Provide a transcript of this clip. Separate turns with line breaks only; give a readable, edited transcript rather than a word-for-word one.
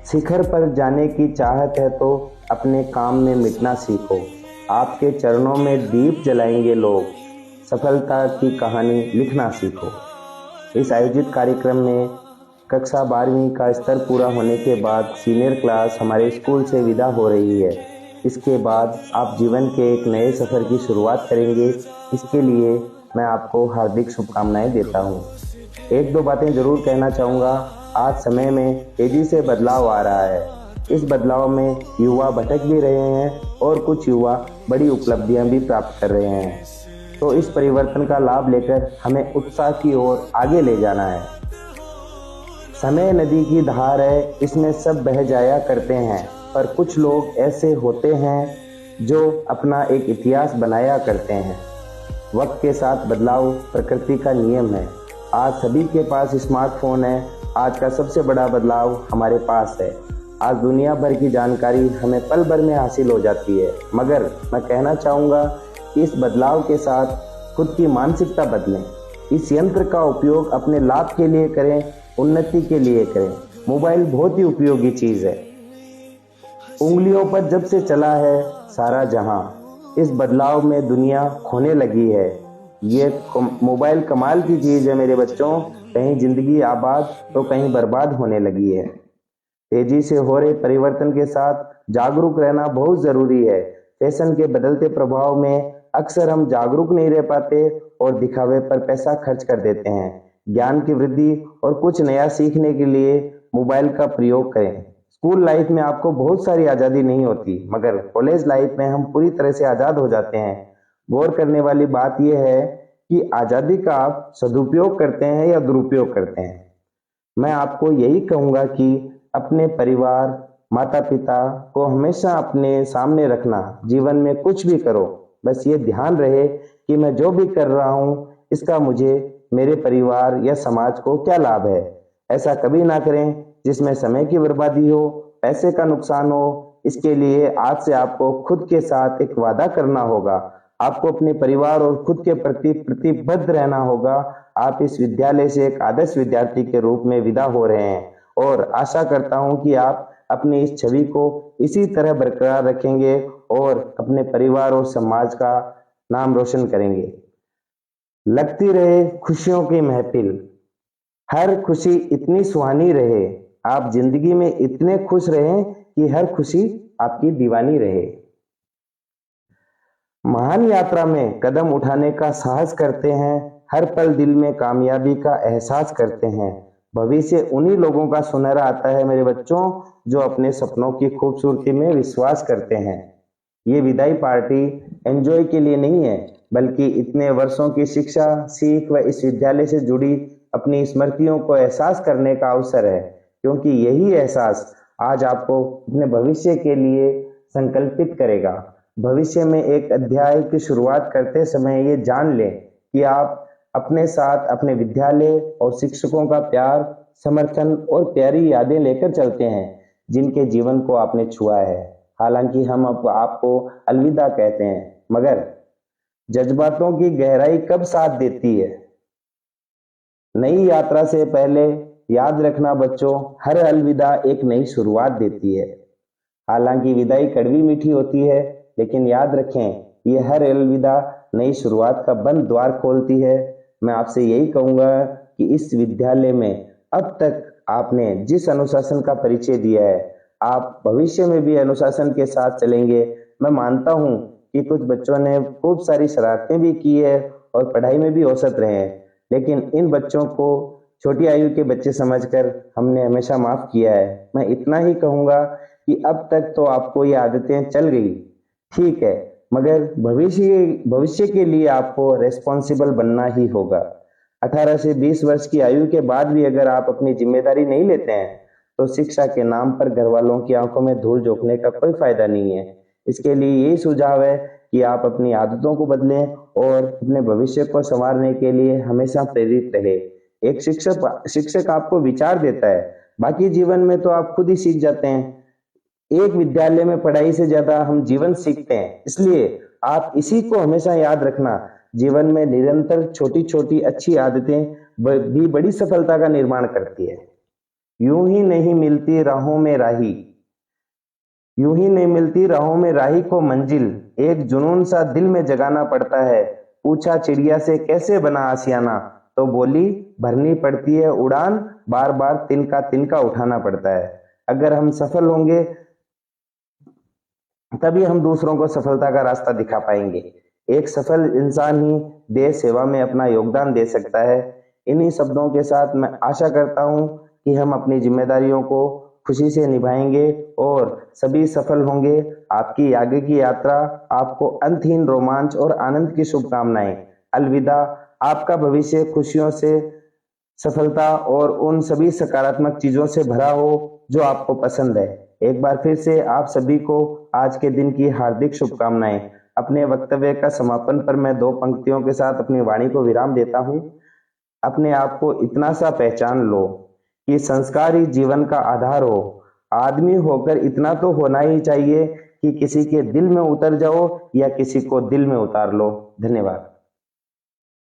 शिखर पर जाने की चाहत है तो अपने काम में मिटना सीखो। आपके चरणों में दीप जलाएंगे लोग, सफलता की कहानी लिखना सीखो। इस आयोजित कार्यक्रम में कक्षा 12वीं का स्तर पूरा होने के बाद सीनियर क्लास हमारे स्कूल से विदा हो रही है। इसके बाद आप जीवन के एक नए सफ़र की शुरुआत करेंगे। इसके लिए मैं आपको हार्दिक शुभकामनाएं देता हूं। एक दो बातें ज़रूर कहना चाहूँगा। आज समय में तेज़ी से बदलाव आ रहा है। इस बदलाव में युवा भटक भी रहे हैं और कुछ युवा बड़ी उपलब्धियां भी प्राप्त कर रहे हैं। तो इस परिवर्तन का लाभ लेकर हमें उत्साह की ओर आगे ले जाना है। समय नदी की धार है, इसमें सब बह जाया करते हैं, पर कुछ लोग ऐसे होते हैं जो अपना एक इतिहास बनाया करते हैं। वक्त के साथ बदलाव प्रकृति का नियम है। आज सभी के पास स्मार्टफोन है। आज का सबसे बड़ा बदलाव हमारे पास है। आज दुनिया भर की जानकारी हमें पल भर में हासिल हो जाती है, मगर मैं कहना चाहूँगा कि इस बदलाव के साथ खुद की मानसिकता बदलें। इस यंत्र का उपयोग अपने लाभ के लिए करें, उन्नति के लिए करें। मोबाइल बहुत ही उपयोगी चीज़ है। उंगलियों पर जब से चला है सारा जहां, इस बदलाव में दुनिया खोने लगी है। ये मोबाइल कमाल की चीज़ है मेरे बच्चों। कहीं जिंदगी आबाद तो कहीं बर्बाद होने लगी है। तेजी से हो रहे परिवर्तन के साथ जागरूक रहना बहुत ज़रूरी है। फैशन के बदलते प्रभाव में अक्सर हम जागरूक नहीं रह पाते और दिखावे पर पैसा खर्च कर देते हैं। ज्ञान की वृद्धि और कुछ नया सीखने के लिए मोबाइल का प्रयोग करें। स्कूल लाइफ में आपको बहुत सारी आज़ादी नहीं होती, मगर कॉलेज लाइफ में हम पूरी तरह से आज़ाद हो जाते हैं। गौर करने वाली बात यह है कि आज़ादी का आप सदुपयोग करते हैं या दुरुपयोग करते हैं। मैं आपको यही कहूँगा कि अपने परिवार, माता पिता को हमेशा अपने सामने रखना। जीवन में कुछ भी करो, बस ये ध्यान रहे कि मैं जो भी कर रहा हूँ इसका मुझे, मेरे परिवार या समाज को क्या लाभ है। ऐसा कभी ना करें जिसमें समय की बर्बादी हो, पैसे का नुकसान हो। इसके लिए आज से आपको खुद के साथ एक वादा करना होगा। आपको अपने परिवार और खुद के प्रति प्रतिबद्ध रहना होगा। आप इस विद्यालय से एक आदर्श विद्यार्थी के रूप में विदा हो रहे हैं और आशा करता हूं कि आप अपनी इस छवि को इसी तरह बरकरार रखेंगे और अपने परिवार और समाज का नाम रोशन करेंगे। लगती रहे खुशियों की महफिल, हर खुशी इतनी सुहानी रहे। आप जिंदगी में इतने खुश रहें कि हर खुशी आपकी दीवानी रहे। महान यात्रा में कदम उठाने का साहस करते हैं, हर पल दिल में कामयाबी का एहसास करते हैं। भविष्य उन्हीं लोगों का सुनहरा आता है मेरे बच्चों, जो अपने सपनों की खूबसूरती में विश्वास करते हैं। ये विदाई पार्टी एंजॉय के लिए नहीं है, बल्कि इतने वर्षों की शिक्षा, सीख व इस विद्यालय से जुड़ी अपनी स्मृतियों को एहसास करने का अवसर है। क्योंकि यही एहसास आज आपको अपने भविष्य के लिए संकल्पित करेगा। भविष्य में एक अध्याय की शुरुआत करते समय ये जान लें कि आप अपने साथ अपने विद्यालय और शिक्षकों का प्यार, समर्थन और प्यारी यादें लेकर चलते हैं, जिनके जीवन को आपने छुआ है। हालांकि हम अब आपको अलविदा कहते हैं, मगर जज्बातों की गहराई कब साथ देती है। नई यात्रा से पहले याद रखना बच्चों, हर अलविदा एक नई शुरुआत देती है। हालांकि विदाई कड़वी मीठी होती है, लेकिन याद रखें ये हर अलविदा नई शुरुआत का बंद द्वार खोलती है। मैं आपसे यही कहूँगा कि इस विद्यालय में अब तक आपने जिस अनुशासन का परिचय दिया है, आप भविष्य में भी अनुशासन के साथ चलेंगे। मैं मानता हूँ कि कुछ बच्चों ने खूब सारी शरारतें भी की है और पढ़ाई में भी औसत रहे हैं, लेकिन इन बच्चों को छोटी आयु के बच्चे समझकर हमने हमेशा माफ किया है। मैं इतना ही कहूँगा कि अब तक तो आपको ये आदतें चल गई, ठीक है, मगर भविष्य के लिए आपको रेस्पॉन्सिबल बनना ही होगा। 18 से 20 वर्ष की आयु के बाद भी अगर आप अपनी जिम्मेदारी नहीं लेते हैं, तो शिक्षा के नाम पर घर वालों की आंखों में धूल झोंकने का कोई फायदा नहीं है। इसके लिए यही सुझाव है कि आप अपनी आदतों को बदलें और अपने भविष्य को संवारने के लिए हमेशा प्रेरित रहे। एक शिक्षक आपको विचार देता है, बाकी जीवन में तो आप खुद ही सीख जाते हैं। एक विद्यालय में पढ़ाई से ज्यादा हम जीवन सीखते हैं, इसलिए आप इसी को हमेशा याद रखना। जीवन में निरंतर छोटी छोटी अच्छी आदतें भी बड़ी सफलता का निर्माण करती है। यूं ही नहीं मिलती राहों में राही, यूं ही नहीं मिलती राहों में राही को मंजिल, एक जुनून सा दिल में जगाना पड़ता है। पूछा चिड़िया से कैसे बना आशियाना, तो बोली भरनी पड़ती है उड़ान, बार बार तिनका तिनका उठाना पड़ता है। अगर हम सफल होंगे तभी हम दूसरों को सफलता का रास्ता दिखा पाएंगे। एक सफल इंसान ही देश सेवा में अपना योगदान दे सकता है। इन्हीं शब्दों के साथ मैं आशा करता हूं कि हम अपनी जिम्मेदारियों को खुशी से निभाएंगे और सभी सफल होंगे। आपकी आगे की यात्रा आपको अंतहीन रोमांच और आनंद की शुभकामनाएं। अलविदा। आपका भविष्य खुशियों से, सफलता और उन सभी सकारात्मक चीजों से भरा हो जो आपको पसंद है। एक बार फिर से आप सभी को आज के दिन की हार्दिक शुभकामनाएं। अपने वक्तव्य का समापन पर मैं दो पंक्तियों के साथ अपनी वाणी को विराम देता हूं। अपने आप को इतना सा पहचान लो कि संस्कार ही जीवन का आधार हो। आदमी होकर इतना तो होना ही चाहिए कि किसी के दिल में उतर जाओ या किसी को दिल में उतार लो। धन्यवाद।